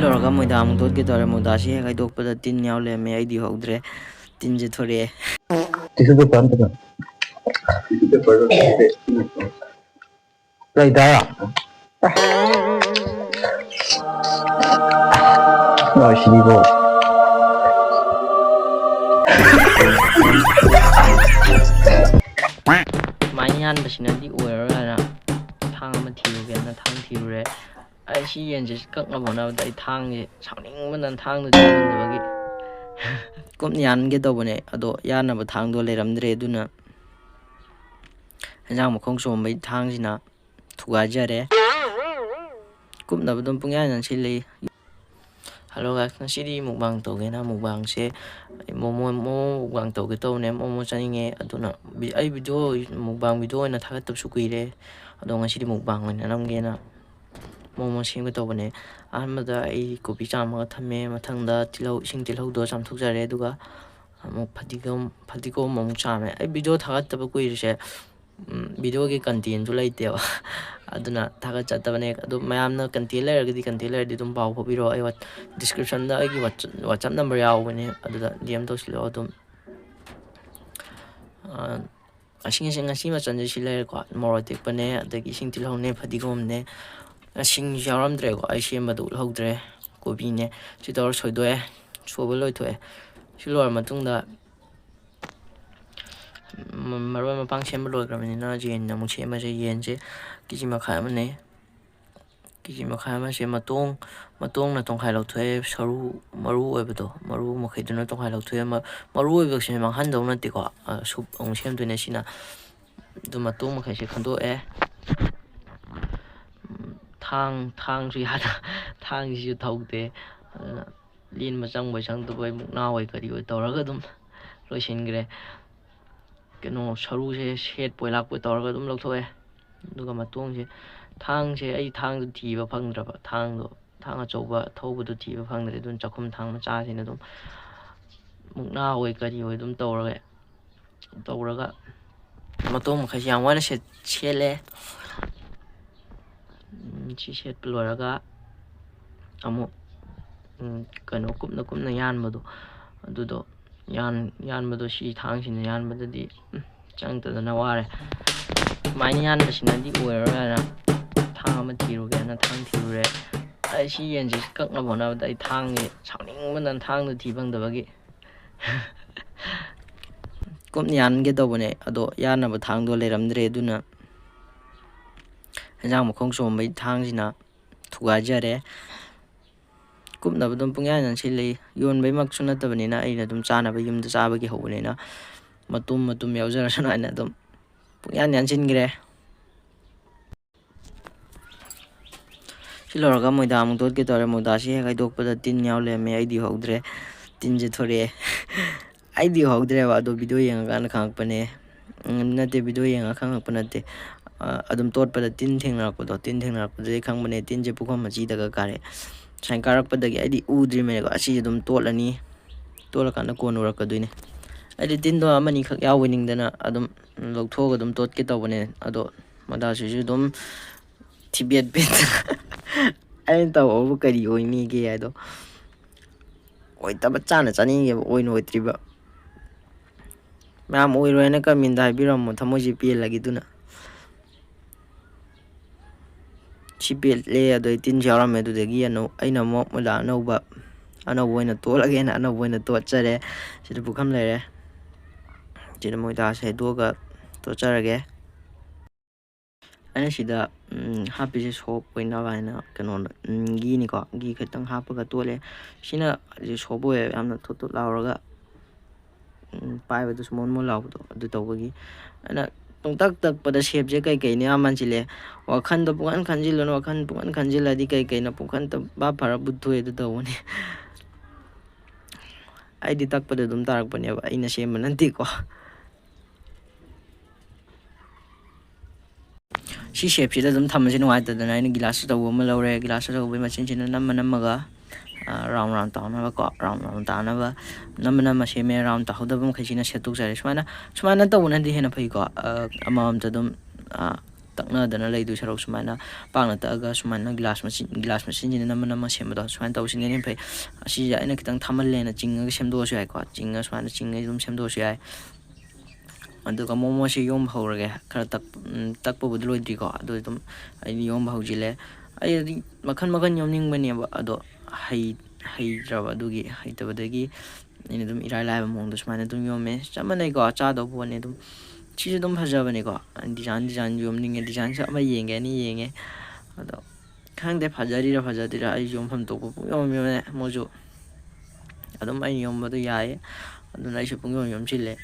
ꯂꯧꯔꯒ ꯃꯣꯏꯗꯥ ꯑꯃꯨꯛ ꯇꯣꯠꯀꯦ ꯇꯧꯔꯦ ꯃꯣꯏꯗꯥꯁꯤ ꯍꯦꯛ ꯍꯩꯗꯣꯛꯄꯗ ꯇꯤꯟ ꯌꯥꯎ ꯂꯩꯔꯝꯃꯦ ꯑꯩꯗꯤ ꯍꯧꯗ꯭ꯔꯦ ꯇꯤꯟꯁꯦ ꯊꯣꯔꯛꯑꯦ टिश्यू पेपर अंत में टिश्यू पेपर लाइट आया शिरीबो ꯁꯨꯃꯥꯏꯅ ꯌꯥꯟꯕꯁꯤꯅꯗꯤ ꯑꯣꯏꯔꯔꯣꯏꯅ ꯊꯥꯡ ꯑꯃ ꯊꯤꯔꯨꯒꯦꯅ ꯊꯥꯡ ꯊꯤꯔꯨꯔꯦ ꯑꯩ ꯁꯤ ꯌꯦꯟꯁꯦ ꯀꯛꯅꯕ ꯍꯣꯠꯅꯕꯗ ꯑꯩ ꯊꯥꯡꯁꯦ ꯁꯥꯎꯅꯤꯡꯕꯅ ꯊꯥꯡꯗꯣ ꯊꯤꯐꯝꯗꯕꯒꯤ ꯀꯨꯞꯅ ꯌꯥꯟꯒꯦ ꯇꯧꯕꯅꯦ ꯑꯗꯣ ꯌꯥꯟꯅꯕ ꯊꯥꯡꯗꯣ ꯂꯩꯔꯝꯗ꯭ꯔꯦ ꯑꯗꯨꯅ ꯌꯦꯟꯖꯥꯡ ꯃꯈꯣꯡ ꯆꯣꯝꯕꯩ ꯊꯥꯡꯁꯤꯅ ꯊꯨꯒꯥꯏꯖꯔꯦ ꯀꯨꯞꯅꯕ ꯑꯗꯨꯝ ꯄꯨꯡꯌꯥꯟ ꯌꯥꯟꯁꯤꯜꯂꯤ ꯍꯜꯂꯣ ꯒꯥꯏꯁ ꯉꯁꯤꯗꯤ ꯃꯨꯛꯕꯥꯡ ꯇꯧꯒꯦꯅ ꯃꯨꯛꯕꯥꯡꯁꯦ ꯃꯣꯃꯣ ꯃꯨꯛꯕꯥꯡ ꯇꯧꯒꯦ ꯇꯧꯕꯅꯦ ꯃꯣꯃꯣ ꯆꯥꯅꯤꯡꯉꯦ ꯑꯗꯨꯅ ꯑꯩ ꯃꯨꯛꯕꯥꯡ ꯚꯤꯗꯤꯑꯣ ꯑꯣꯏꯅ ꯊꯥꯒꯠꯇꯕꯁꯨ ꯀꯨꯏꯔꯦ ꯑꯗꯣ ꯉꯁꯤꯗꯤ ꯃꯨꯛꯕꯥꯡ ꯑꯣꯏꯅ ꯅꯝꯒꯦꯅ ꯃꯣꯃꯣ ꯁꯦꯝꯒꯦ ꯇꯧꯕꯅꯦ ꯑꯍꯥꯟꯕꯗ ꯑꯩ ꯀꯣꯕꯤ ꯆꯥꯝꯃꯒ ꯊꯝꯃꯦ ꯃꯊꯪꯗ ꯏꯁꯤꯡ ꯇꯤꯜꯍꯧꯗꯣ ꯆꯥꯝꯊꯣꯛꯆꯔꯦ ꯑꯗꯨꯒ ꯑꯃꯨꯛ ꯐꯗꯤꯒꯣꯝ ꯑꯃꯨꯛ ꯆꯥꯝꯃꯦ ꯑꯩ ꯚꯤꯗꯤꯑꯣ ꯊꯥꯒꯠꯇꯕ ꯀꯨꯏꯔꯤꯁꯦ ꯚꯤꯗꯤꯑꯣꯒꯤ ꯀꯟꯇꯦꯟꯁꯨ ꯂꯩꯇꯦꯕ ꯑꯗꯨꯅ ꯊꯥꯒꯠꯆꯗꯕꯅꯦ ꯑꯗꯨ ꯃꯌꯥꯝꯅ ꯀꯟꯇꯦꯟ ꯂꯩꯔꯗꯤ ꯑꯗꯨꯝ ꯄꯥꯎ ꯐꯥꯎꯕꯤꯔꯛꯑꯣ ꯑꯩ ꯗꯤꯁꯀ꯭ꯔꯤꯞꯁꯟꯗ ꯑꯩꯒꯤ ꯋꯥꯆꯞ ꯅꯝꯕꯔ ꯌꯥꯎꯕꯅꯦ ꯑꯗꯨꯗ DM ꯇꯧꯁꯤꯜꯂꯛꯑꯣ ꯑꯗꯨꯝ ꯉꯁꯤ ꯃꯆꯜꯁꯦ ꯁꯤ ꯂꯩꯔꯦꯀꯣ ꯃꯣꯔꯣꯛ ꯑꯇꯦꯛꯄꯅꯦ ꯑꯗꯒꯤ ꯏꯁꯤꯡ ꯇꯤꯜꯍꯧꯅꯦ ꯐꯗꯤꯒꯣꯝꯅꯦ ꯁꯤꯡꯁꯨ ꯌꯥꯎꯔꯝꯗ꯭ꯔꯦꯀꯣ ꯑꯩ ꯁꯦꯝꯕꯗ ꯎꯠꯍꯧꯗ꯭ꯔꯦ ꯀꯣꯕꯤꯅꯦ ꯁꯤ ꯇꯧꯔ ꯁꯣꯏꯗꯣꯛꯑꯦ ꯁꯣꯏꯕ ꯂꯣꯏꯊꯣꯛꯑꯦ ꯁꯤ ꯂꯣꯏꯔ ꯃꯇꯨꯡꯗ ꯃꯔꯣꯏ ꯃꯄꯥꯡ ꯁꯦꯝꯕ ꯂꯣꯏꯈ꯭ꯔꯕꯅꯤꯅ ꯌꯦꯟ ꯑꯃꯨꯛ ꯁꯦꯝꯃꯁꯦ ꯌꯦꯟꯁꯦ ꯀꯦꯖꯤ ꯃꯈꯥꯏ ꯑꯃꯅꯦ ꯀꯦꯖꯤ ꯃꯈꯥꯏ ꯑꯃꯁꯦ ꯃꯇꯣꯡꯅ ꯇꯣꯡꯈꯥꯏ ꯂꯧꯊꯣꯛꯑꯦ ꯃꯔꯨ ꯑꯣꯏꯕꯗꯣ ꯃꯔꯨ ꯃꯈꯩꯗꯨꯅ ꯇꯣꯡꯈꯥꯏ ꯂꯧꯊꯣꯛꯑꯦ ꯃꯔꯨ ꯑꯣꯏꯕꯁꯦ ꯃꯥꯡꯍꯟꯗꯧ ꯅꯠꯇꯦꯀꯣ ꯁꯨꯞ ꯑꯃꯨꯛ ꯁꯦꯝꯗꯣꯏꯅꯦ ꯁꯤꯅ ꯑꯗꯨ ꯃꯇꯣꯡ ꯃꯈꯩꯁꯦ ꯈꯟꯗꯣꯛꯑꯦ ꯊꯥꯡꯁꯨ ꯊꯥꯡꯁꯤꯁꯨ ꯊꯧꯗꯦ ꯑꯗꯨꯅ ꯂꯦꯟꯕ ꯆꯪꯕꯣꯏ ꯆꯪꯗꯕꯣꯏ ꯃꯨꯛꯅꯥ ꯑꯣꯏ ꯀꯔꯤ ꯑꯣꯏ ꯇꯧꯔꯒ ꯑꯗꯨꯝ ꯂꯣꯏꯁꯤꯟꯈ꯭ꯔꯦ ꯁꯔꯨꯁꯦ ꯁꯦꯠꯄꯣꯏ ꯂꯥꯛꯄꯣꯏ ꯇꯧꯔꯒ ꯑꯗꯨꯝ ꯂꯧꯊꯣꯛꯑꯦ ꯑꯗꯨꯒ ꯃꯇꯣꯡꯁꯦ ꯊꯥꯡꯁꯦ ꯑꯩ ꯊꯥꯡꯗꯣ ꯊꯤꯕ ꯐꯪꯗ꯭ꯔꯕ ꯊꯥꯡ ꯑꯆꯧꯕ ꯊꯧꯕꯗꯣ ꯊꯤꯕ ꯐꯪꯗ꯭ꯔꯦ ꯑꯗꯨꯅ ꯆꯥꯛꯈꯨꯝ ꯊꯥꯡ ꯃꯆꯥꯁꯤꯅ ꯑꯗꯨꯝ ꯃꯨꯛꯅꯥ ꯑꯣꯏ ꯀꯔꯤ ꯑꯣꯏ ꯑꯗꯨꯝ ꯇꯧꯔꯒ ꯃꯇꯣꯡ ꯃꯈꯩꯁꯦ ꯌꯥꯝ ꯋꯥꯅ ꯁꯦꯠꯂꯦ ꯁꯤ ꯁꯦꯠꯄ ꯂꯣꯏꯔꯒ ꯑꯃꯨꯛ ꯀꯨꯞꯅ ꯌꯥꯟꯕꯗꯣ ꯑꯗꯨꯗꯣ ꯌꯥꯟꯕꯗꯣ ꯁꯤ ꯊꯥꯡꯁꯤꯅ ꯌꯥꯟꯕꯗꯗꯤ ꯆꯪꯗꯗꯅ ꯋꯥꯔꯦ ꯁꯨꯃꯥꯏꯅ ꯌꯥꯟꯕꯁꯤꯅꯗꯤ ꯑꯣꯏꯔꯔꯣꯏꯅ ꯊꯥꯡ ꯑꯃ ꯊꯤꯔꯨꯒꯦꯅ ꯊꯥꯡ ꯊꯤꯔꯨꯔꯦ ꯑꯩ ꯁꯤ ꯌꯦꯟꯁꯦ ꯀꯛꯅꯕ ꯍꯣꯠꯅꯕꯗ ꯑꯩ ꯊꯥꯡꯁꯦ ꯁꯥꯎꯅꯤꯡꯕꯅ ꯊꯥꯡꯗꯣ ꯊꯤ ꯐꯪꯗꯕꯒꯤ ꯀꯨꯞꯅ ꯌꯥꯟꯒꯦ ꯇꯧꯕꯅꯦ ꯑꯗꯣ ꯌꯥꯟꯅꯕ ꯊꯥꯡꯗꯣ ꯂꯩꯔꯝꯗ꯭ꯔꯦ ꯑꯗꯨꯅ ꯌꯦꯟꯖꯥꯡ ꯃꯈꯣꯡ ꯆꯣꯝꯕꯩ ꯊꯥꯡꯁꯤꯅ ꯊꯨꯒꯥꯏꯖꯔꯦ ꯀꯨꯞꯅꯕ ꯑꯗꯨꯝ ꯄꯨꯡꯌꯥꯟ ꯌꯥꯟꯁꯤꯜꯂꯤ ꯌꯣꯟꯕꯩꯃꯛꯁꯨ ꯅꯠꯇꯕꯅꯤꯅ ꯑꯩꯅ ꯑꯗꯨꯝ ꯆꯥꯅꯕ ꯌꯨꯝꯗ ꯆꯥꯕꯒꯤ ꯍꯧꯕꯅꯤꯅ ꯃꯇꯨꯝ ꯌꯥꯎꯖꯔꯁꯅꯨ ꯍꯥꯏꯅ ꯑꯗꯨꯝ ꯄꯨꯡꯌꯥꯟ ꯌꯥꯟꯁꯤꯟꯈ꯭ꯔꯦ ꯁꯤ ꯂꯧꯔꯒ ꯃꯣꯏꯗꯥ ꯑꯃꯨꯛ ꯇꯣꯠꯀꯦ ꯇꯧꯔꯦ ꯃꯣꯏꯗꯥꯁꯤ ꯍꯦꯛ ꯍꯩꯗꯣꯛꯄꯗ ꯇꯤꯟ ꯌꯥꯎ ꯂꯩꯔꯝꯃꯦ ꯑꯩꯗꯤ ꯍꯧꯗ꯭ꯔꯦ ꯇꯤꯟꯁꯦ ꯊꯣꯔꯛꯑꯦ ꯑꯩꯗꯤ ꯍꯧꯗ꯭ꯔꯦꯕ ꯑꯗꯣ ꯚꯤꯗꯤꯑꯣ ꯌꯦꯡꯉꯀꯥꯟꯗ ꯈꯪꯉꯛꯄꯅꯦ ꯅꯠꯇꯦ ꯚꯤꯗꯤꯑꯣ ꯌꯦꯡꯉꯒ ꯈꯪꯉꯛꯄ ꯅꯠꯇꯦ ꯑꯗꯨꯝ ꯇꯣꯠꯄꯗ ꯇꯤꯟ ꯊꯦꯡꯅꯔꯛꯄꯗꯒꯤ ꯈꯪꯕꯅꯦ ꯇꯤꯟꯁꯦ ꯄꯨꯈꯝ ꯃꯆꯤꯗꯒ ꯀꯥꯔꯛꯑꯦ ꯁꯨꯃꯥꯏꯅ ꯀꯥꯔꯛꯄꯗꯒꯤ ꯑꯩꯗꯤ ꯎꯗ꯭ꯔꯤꯃꯦꯀꯣ ꯑꯁꯤꯁꯦ ꯑꯗꯨꯝ ꯇꯣꯠꯂꯀꯥꯟꯗ ꯀꯣꯟꯅ ꯎꯔꯛꯀꯗꯣꯏꯅꯦ ꯑꯩꯗꯤ ꯇꯤꯟꯗꯣ ꯑꯃꯅꯤꯈꯛ ꯌꯥꯎꯅꯤꯡꯗꯅ ꯑꯗꯨꯝ ꯂꯧꯊꯣꯛꯑꯒ ꯑꯗꯨꯝ ꯇꯣꯠꯀꯦ ꯇꯧꯕꯅꯦ ꯑꯗꯣ ꯃꯣꯏꯗꯥꯁꯤꯁꯨ ꯑꯗꯨꯝ ꯊꯤꯕꯦꯠ ꯑꯩꯅ ꯇꯧꯕꯕꯨ ꯀꯔꯤ ꯑꯣꯏꯅꯤꯒꯦ ꯍꯥꯏꯗꯣ ꯑꯣꯏꯇꯕ ꯆꯥꯅꯤꯡꯉꯦꯕ ꯑꯣꯏꯇ꯭ꯔꯤꯕ ꯃꯌꯥꯝ ꯑꯣꯏꯔꯣꯏꯅ ꯀꯃꯦꯟꯗ ꯍꯥꯏꯕꯤꯔꯝꯃꯣ ꯊꯃꯣꯏꯁꯦ ꯄꯦꯜꯂꯒꯦ ꯑꯗꯨꯅ ꯁꯤ ꯄꯦꯠꯂꯦ ꯑꯗꯩ ꯇꯤꯟꯁꯨ ꯌꯥꯎꯔꯝꯃꯦ ꯑꯗꯨꯗꯒꯤ ꯑꯩꯅ ꯑꯃꯨꯛ ꯃꯣꯏꯗꯥ ꯑꯅꯧꯕ ꯑꯣꯏꯅ ꯇꯣꯠꯂꯒꯦꯅ ꯑꯅꯧꯕ ꯑꯣꯏꯅ ꯇꯣꯠꯆꯔꯦ ꯁꯤꯗ ꯄꯨꯈꯝ ꯂꯩꯔꯦ ꯁꯤꯗ ꯃꯣꯏꯗꯥꯁꯦ ꯍꯩꯗꯣꯛꯑꯒ ꯇꯣꯠꯆꯔꯒꯦ ꯑꯩꯅ ꯁꯤꯗ ꯍꯥꯞꯄꯤꯁꯦ ꯁꯣꯞ ꯑꯣꯏꯅꯕ ꯍꯥꯏꯅ ꯘꯤꯅꯤꯀꯣ ꯘꯤ ꯈꯤꯇꯪ ꯍꯥꯞꯄꯒ ꯇꯣꯠꯂꯦ ꯁꯤꯅ ꯁꯣꯞ ꯑꯣꯏꯌꯦ ꯌꯥꯝꯅ ꯊꯣꯠ ꯂꯥꯎꯔꯒ ꯄꯥꯏꯕꯗꯁꯨ ꯃꯣꯟ ꯂꯥꯎꯕꯗꯣ ꯑꯗꯨ ꯇꯧꯕꯒꯤ ꯑꯩꯅ ꯄꯨꯡꯇꯛ ꯇꯛꯄꯗ ꯁꯦꯞꯁꯦ ꯀꯩꯀꯩꯅꯣ ꯌꯥꯝ ꯃꯥꯟꯁꯤꯜꯂꯦ ꯋꯥꯈꯟꯗꯣ ꯄꯨꯡꯈꯟ ꯈꯟꯖꯤꯜꯂꯨꯅꯨ ꯋꯥꯈꯟ ꯄꯨꯡꯈꯟ ꯈꯟꯖꯤꯜꯂꯗꯤ ꯀꯩꯀꯩꯅꯣ ꯄꯨꯡꯈꯟꯇ ꯚꯥꯞ ꯐꯔ ꯕꯨꯠꯊꯣꯛꯑꯦ ꯑꯗꯨ ꯇꯧꯕꯅꯤ ꯑꯩꯗꯤ ꯇꯛꯄꯗ ꯑꯗꯨꯝ ꯇꯥꯔꯛꯄꯅꯦꯕ ꯑꯩꯅ ꯁꯦꯝꯕ ꯅꯠꯇꯦꯀꯣ ꯁꯤ ꯁꯦꯞꯁꯤꯗ ꯑꯗꯨꯝ ꯊꯝꯕꯁꯦ ꯅꯨꯡꯉꯥꯏꯇꯗꯅ ꯑꯩꯅ ꯒꯤꯂꯥꯁ ꯑꯆꯧꯕ ꯑꯃ ꯂꯧꯔꯦ ꯒꯤꯂꯥꯁ ꯑꯆꯧꯕꯒꯤ ꯃꯆꯤꯟꯁꯤꯅ ꯅꯝꯃꯒ ꯔꯥꯎꯟ ꯇꯥꯅꯕꯀꯣ ꯔꯥꯎꯟ ꯇꯥꯅꯕ ꯅꯝꯃ ꯁꯦꯝꯃꯦ ꯔꯥꯎꯟ ꯇꯥꯍꯧꯗꯕ ꯃꯈꯩꯁꯤꯅ ꯁꯦꯠꯇꯣꯛꯆꯔꯦ ꯁꯨꯃꯥꯏꯅ ꯇꯧꯕꯅꯗꯤ ꯍꯦꯟꯅ ꯐꯩꯀꯣ ꯑꯃꯃꯝꯇ ꯑꯗꯨꯝ ꯇꯛꯅꯗꯅ ꯂꯩꯗꯣꯏ ꯁꯔꯨꯛ ꯁꯨꯃꯥꯏꯅ ꯄꯥꯛꯅ ꯇꯛꯑꯒ ꯁꯨꯃꯥꯏꯅ ꯒꯤꯂꯥꯁ ꯃꯆꯤꯟꯁꯤꯅ ꯅꯝꯃ ꯁꯦꯝꯕꯗꯣ ꯁꯨꯃꯥꯏꯅ ꯇꯧꯕꯁꯤꯅ ꯍꯦꯟꯅ ꯐꯩ. ꯑꯁꯤꯁꯦ ꯑꯩꯅ ꯈꯤꯇꯪ ꯊꯥꯃꯜꯂꯦꯅ ꯆꯤꯡꯉꯒ ꯁꯦꯝꯗꯣꯛꯑꯁꯨ ꯌꯥꯏꯀꯣ, ꯁꯨꯃꯥꯏꯅ ꯆꯤꯡꯉꯒ ꯑꯗꯨꯝ ꯁꯦꯝꯗꯣꯛꯑꯁꯨ ꯌꯥꯏ. ꯑꯗꯨꯒ ꯃꯣꯃꯣꯁꯤ ꯌꯣꯝꯕ ꯍꯧꯔꯒꯦ. ꯈꯔ ꯇꯛꯄꯕꯨꯗꯤ ꯂꯣꯏꯗ꯭ꯔꯤꯀꯣ, ꯑꯗꯨ ꯑꯗꯨꯝ ꯑꯩ ꯌꯣꯝꯕ ꯍꯧꯖꯤꯜꯂꯦ. ꯑꯩꯗꯤ ꯃꯈꯟ ꯌꯣꯝꯅꯤꯡꯕꯅꯦꯕ, ꯑꯗꯣ ꯍꯩꯇ꯭ꯔꯕ, ꯑꯗꯨꯒꯤ ꯍꯩꯇꯕꯗꯒꯤ ꯑꯩꯅ ꯑꯗꯨꯝ ꯏꯔꯥꯏ ꯂꯥꯏꯕ ꯃꯑꯣꯡꯗ ꯁꯨꯃꯥꯏꯅ ꯑꯗꯨꯝ ꯌꯣꯝꯃꯦ. ꯆꯞ ꯃꯥꯟꯅꯩꯀꯣ, ꯆꯥꯗꯧꯕ ꯄꯣꯠꯅꯤ. ꯑꯗꯨꯝ ꯁꯤꯁꯨ ꯑꯗꯨم ꯐꯖꯕꯅꯤꯀꯣ. ꯗꯤꯖꯥꯏꯟ ꯌꯣꯝꯅꯤꯡꯉꯦ, ꯗꯤꯖꯥꯏꯟꯁꯨ ꯑꯃ ꯌꯦꯡꯒꯦ ꯑꯅꯤ ꯌꯦꯡꯉꯦ, ꯑꯗꯣ ꯈꯪꯗꯦ ꯐꯖꯔꯤꯔꯥ ꯐꯖꯗ꯭ꯔꯤꯔꯥ. ꯑꯩ ꯌꯣꯝꯐꯝ ꯊꯣꯛꯄ ꯄꯨꯡꯌꯣꯝ ꯃꯣꯏꯁꯨ ꯑꯗꯨꯝ ꯑꯩꯅ ꯌꯣꯝꯕꯗꯣ ꯌꯥꯏꯌꯦ, ꯑꯗꯨꯅ ꯑꯩꯁꯨ ꯌꯣꯝꯁꯤꯜꯂꯦ.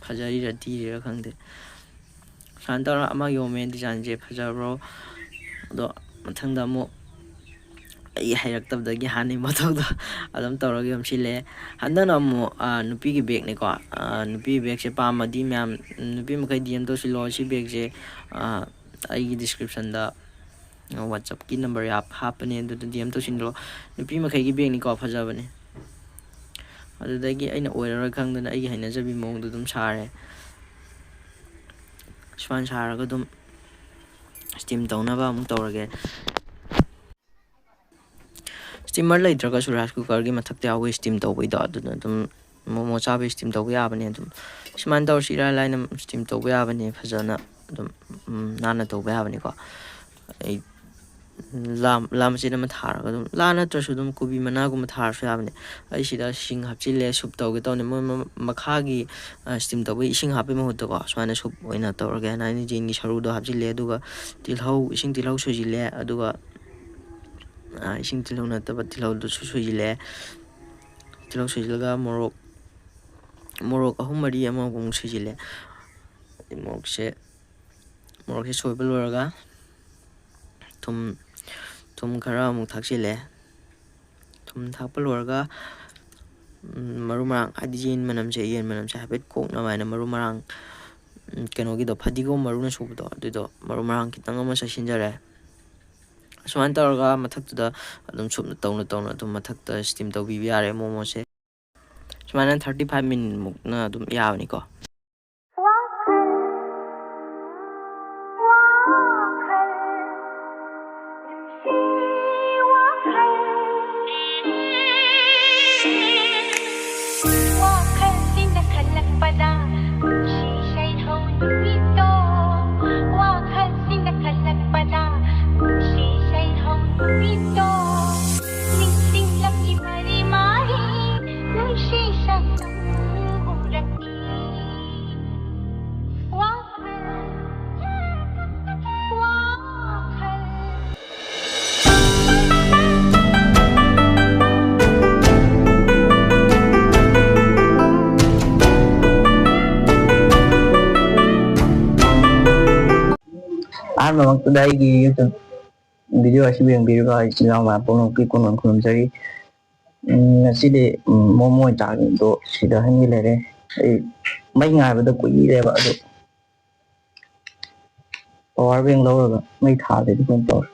ꯐꯖꯔꯤꯔꯥ ꯊꯤꯔꯤꯔꯥ ꯈꯪꯗꯦ. ꯁꯨꯃꯥꯏꯅ ꯇꯧꯔꯒ ꯑꯃ ꯌꯣꯝꯃꯦ. ꯗꯤꯖꯥꯏꯟꯁꯦ ꯐꯖꯕ꯭ꯔꯣ. ꯑꯗꯣ ꯃꯊꯪꯗ ꯑꯃꯨꯛ ꯑꯩ ꯍꯩꯔꯛꯇꯕꯗꯒꯤ ꯍꯥꯟꯅꯒꯤ ꯃꯊꯧꯗꯣ ꯑꯗꯨꯝ ꯇꯧꯔꯒ ꯌꯣꯝꯁꯤꯜꯂꯦ. ꯍꯟꯗꯛꯅ ꯑꯃꯨꯛ ꯅꯨꯄꯤꯒꯤ ꯕꯦꯒꯅꯤꯀꯣ. ꯅꯨꯄꯤꯒꯤ ꯕꯦꯒꯁꯦ ꯄꯥꯝꯃꯗꯤ ꯃꯌꯥꯝ ꯅꯨꯄꯤ ꯃꯈꯩ DM ꯇꯧꯁꯤꯜꯂꯣ. ꯁꯤ ꯕꯦꯒꯁꯦ ꯑꯩꯒꯤ ꯗꯤꯁꯀ꯭ꯔꯤꯞꯁꯟꯗ ꯋꯥꯆꯞꯀꯤ ꯅꯝꯕꯔ ꯍꯥꯞꯄꯅꯦ, ꯑꯗꯨꯗ DM ꯇꯧꯁꯤꯜꯂꯣ. ꯅꯨꯄꯤ ꯃꯈꯩꯒꯤ ꯕꯦꯒꯅꯤꯀꯣ, ꯐꯖꯕꯅꯦ. ꯑꯗꯨꯗꯒꯤ ꯑꯩꯅ ꯑꯣꯏꯔꯔꯣꯏ ꯈꯪꯗꯅ ꯑꯩꯒꯤ ꯍꯩꯅꯖꯕꯤ ꯃꯑꯣꯡꯗꯣ ꯑꯗꯨꯝ ꯁꯥꯔꯦ. ꯁꯨꯃꯥꯏꯅ ꯁꯥꯔꯒ ꯑꯗꯨꯝ ꯁ꯭ꯇꯤꯝ ꯇꯧꯅꯕ ꯑꯃꯨꯛ ꯇꯧꯔꯒꯦ. ꯁ꯭ꯇꯤꯃꯔ ꯂꯩꯇ꯭ꯔꯒꯁꯨ ꯔꯥꯏꯁ ꯀꯨꯀꯔꯒꯤ ꯃꯊꯛꯇ ꯌꯥꯎꯕ ꯁ꯭ꯇꯤꯝ ꯇꯧꯕꯩꯗꯣ, ꯑꯗꯨꯅ ꯑꯗꯨꯝ ꯃꯣꯃꯣ ꯆꯥꯕꯩ ꯁ꯭ꯇꯤꯝ ꯇꯧꯕ ꯌꯥꯕꯅꯦ. ꯑꯗꯨꯝ ꯁꯨꯃꯥꯏꯅ ꯇꯧꯔꯁꯨ ꯏꯔꯥꯏ ꯂꯥꯏꯅ ꯁ꯭ꯇꯤꯝ ꯇꯧꯕ ꯌꯥꯕꯅꯦ. ꯐꯖꯅ ꯑꯗꯨꯝ ꯅꯥꯟꯅ ꯇꯧꯕ ꯌꯥꯕꯅꯤꯀꯣ. ꯑꯩ ꯂꯥ ꯃꯆꯦꯠ ꯑꯃ ꯊꯥꯔꯒ ꯑꯗꯨꯝ, ꯂꯥ ꯅꯠꯇ꯭ꯔꯁꯨ ꯑꯗꯨꯝ ꯀꯣꯕꯤ ꯃꯅꯥꯒꯨꯝꯕ ꯊꯥꯔꯁꯨ ꯌꯥꯕꯅꯦ. ꯑꯩ ꯁꯤꯗ ꯁꯤꯡ ꯍꯥꯞꯆꯤꯜꯂꯦ. ꯁꯨꯞ ꯇꯧꯒꯦ ꯇꯧꯅꯤ. ꯃꯣꯏ ꯃꯈꯥꯒꯤ ꯁ꯭ꯇꯤꯝ ꯇꯧꯕꯒꯤ ꯏꯁꯤꯡ ꯍꯥꯞꯄꯩ ꯃꯍꯨꯠꯇꯀꯣ, ꯁꯨꯃꯥꯏꯅ ꯁꯨꯞ ꯑꯣꯏꯅ ꯇꯧꯔꯒꯦ. ꯌꯦꯟꯒꯤ ꯁꯔꯨꯗꯣ ꯍꯥꯞꯆꯤꯜꯂꯦ, ꯑꯗꯨꯒ ꯏꯁꯤꯡ ꯇꯤꯜꯍꯧ ꯁꯣꯏꯖꯤꯜꯂꯦ, ꯑꯗꯨꯒ ꯏꯁꯤꯡ ꯇꯤꯜꯍꯧ ꯅꯠꯇꯕ ꯇꯤꯜꯍꯧꯗꯨꯁꯨ ꯁꯣꯏꯖꯤꯜꯂꯦ. ꯇꯤꯜꯍꯧ ꯁꯣꯏꯖꯤꯜꯂꯒ ꯃꯣꯔꯣꯛ 3-4 ꯑꯃꯃꯨꯛ ꯁꯣꯏꯖꯤꯜꯂꯦ. ꯃꯣꯔꯣꯛꯁꯦ ꯁꯣꯏꯕ ꯂꯣꯏꯔꯒ ꯊꯨꯝ ꯈꯔ ꯑꯃꯨꯛ ꯊꯥꯛꯆꯤꯜꯂꯦ. ꯊꯨꯝ ꯊꯥꯛꯄ ꯂꯣꯏꯔꯒ ꯃꯔꯨ ꯃꯔꯥꯡ, ꯍꯥꯏꯗꯤ ꯌꯦꯟ ꯃꯅꯝꯁꯦ ꯍꯥꯏꯐꯦꯠ ꯀꯣꯛꯅꯕ ꯍꯥꯏꯅ ꯃꯔꯨ ꯃꯔꯥꯡ, ꯀꯩꯅꯣꯒꯤꯗꯣ ꯐꯗꯤꯒꯣꯝ ꯃꯔꯨꯅ ꯁꯨꯕꯗꯣ, ꯑꯗꯨꯏꯗꯣ ꯃꯔꯨ ꯃꯔꯥꯡ ꯈꯤꯇꯪ ꯑꯃ ꯆꯥꯏꯁꯤꯟꯖꯔꯦ. ꯁꯨꯃꯥꯏꯅ ꯇꯧꯔꯒ ꯃꯊꯛꯇꯨꯗ ꯑꯗꯨꯝ ꯁꯨꯞꯅ ꯇꯧꯅ ꯑꯗꯨꯝ ꯃꯊꯛꯇ ꯁ꯭ꯇꯤꯝ ꯇꯧꯕꯤꯕ ꯌꯥꯔꯦ ꯃꯣꯃꯣꯁꯦ. ꯁꯨꯃꯥꯏꯅ 35 ꯃꯤꯅꯤꯠ ꯃꯨꯛꯅ ꯑꯗꯨꯝ ꯌꯥꯕꯅꯤꯀꯣ. ꯑꯍꯥꯟꯕꯃꯛꯇꯗ ꯑꯩꯒꯤ ꯌꯨꯇꯨꯕ ꯚꯤꯗꯤꯑꯣ ꯑꯁꯤꯕꯨ ꯌꯦꯡꯕꯤꯔꯤꯕ ꯏꯆꯤꯜ ꯏꯅꯥꯎ ꯃꯌꯥꯝ ꯄꯨꯝꯅꯃꯛꯀꯤ ꯀꯣꯟ ꯈꯨꯔꯨꯝꯖꯔꯤ. ꯉꯁꯤꯗꯤ ꯃꯣꯃꯣ ꯆꯥꯛꯗꯣ ꯁꯤꯗ ꯍꯟꯒꯤ ꯂꯩꯔꯦ. ꯑꯩ ꯃꯩ ꯉꯥꯏꯕꯗ ꯀꯨꯏꯔꯦꯕ, ꯑꯗꯣ ꯄꯋꯥꯔ ꯕꯦꯡ ꯂꯧꯔꯒ ꯃꯩ ꯊꯥꯗꯗꯤ ꯀꯩꯅꯣ ꯇꯧꯔꯦ.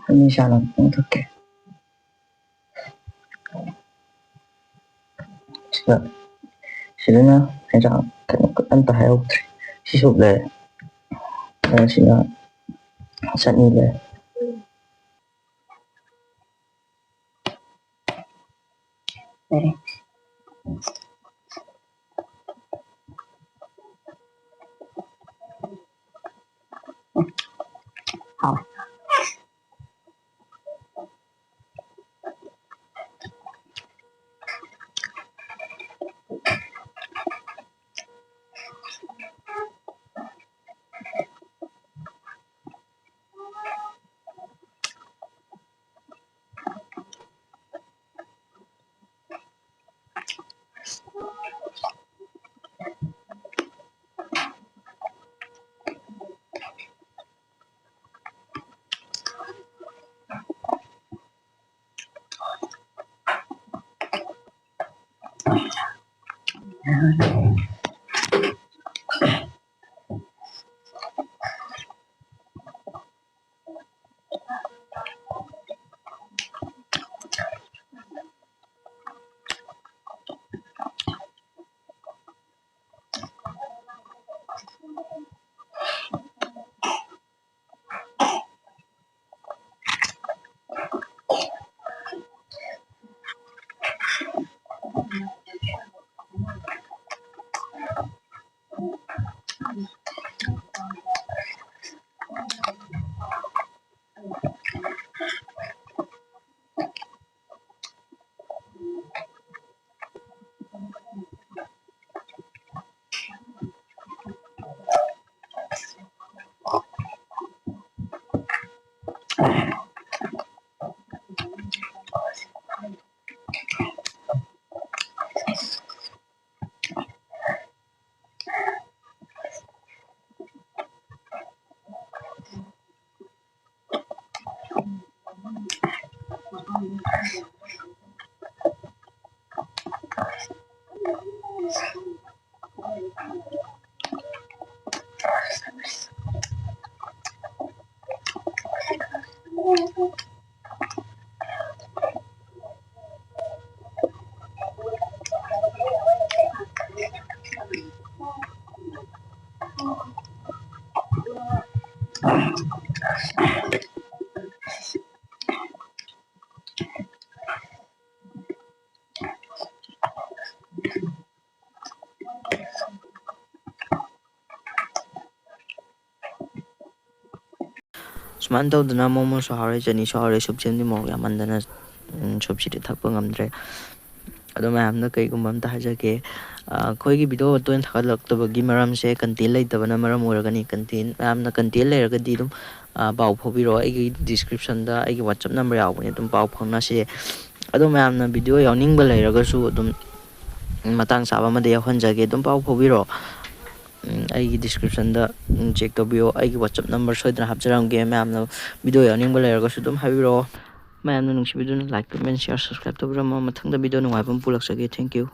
ꯑꯅꯤ ꯁꯥꯅ ꯊꯛꯀꯦ. ꯁꯤꯗꯅ ꯍꯦꯟꯖꯥꯡ ꯀꯩꯅꯣ ꯑꯝꯇ ꯍꯥꯏꯍꯧꯗ꯭ꯔꯦ. ꯁꯤ ꯁꯨꯞ ꯂꯩꯔꯦ, ꯁꯤꯅ ꯆꯠꯅꯤ ꯂꯩꯔꯦ. ꯍꯥꯎ. Suman tawduna momo so hare chani so hare subjemdi mo yamandana subsidi thakpa ngamdre ado mayamna kaigumba amta hajake khoigi video toin thakalaktobagi maramse content leitabana maram oragani content mayamna content leiragadi dum pau phobiro aigi description da aigi whatsapp number yawbani dum pau phangna se ado mayamna video yawningba leiragasu dum matang saba made yawhanjage dum pau phobiro ꯑꯩꯒꯤ ꯗꯤꯁꯀ꯭ꯔꯤꯞꯁꯟꯗ check ꯇꯧꯕꯤꯌꯣ ꯑꯩꯒꯤ ꯋꯥꯆꯞ number ꯁꯣꯏꯗꯅ ꯍꯥꯞꯆꯔꯝꯒꯦ ꯃꯌꯥꯝꯅ video ꯌꯥꯎꯅꯤꯡꯕ ꯂꯩꯔꯒꯁꯨ ꯑꯗꯨꯝ ꯍꯥꯏꯕꯤꯔꯛꯑꯣ ꯃꯌꯥꯝꯅ ꯅꯨꯡꯁꯤꯕꯤꯗꯨꯅ like ꯀꯃꯦꯟ ꯁꯤꯌꯔ subscribe ꯇꯧꯕꯤꯔꯝꯃꯣ ꯃꯊꯪꯗ ꯚꯤꯗꯤꯑꯣ ꯅꯨꯡꯉꯥꯏꯕ ꯑꯃ ꯄꯨꯔꯛꯆꯒꯦ ꯊꯦꯡꯛ ꯌꯨ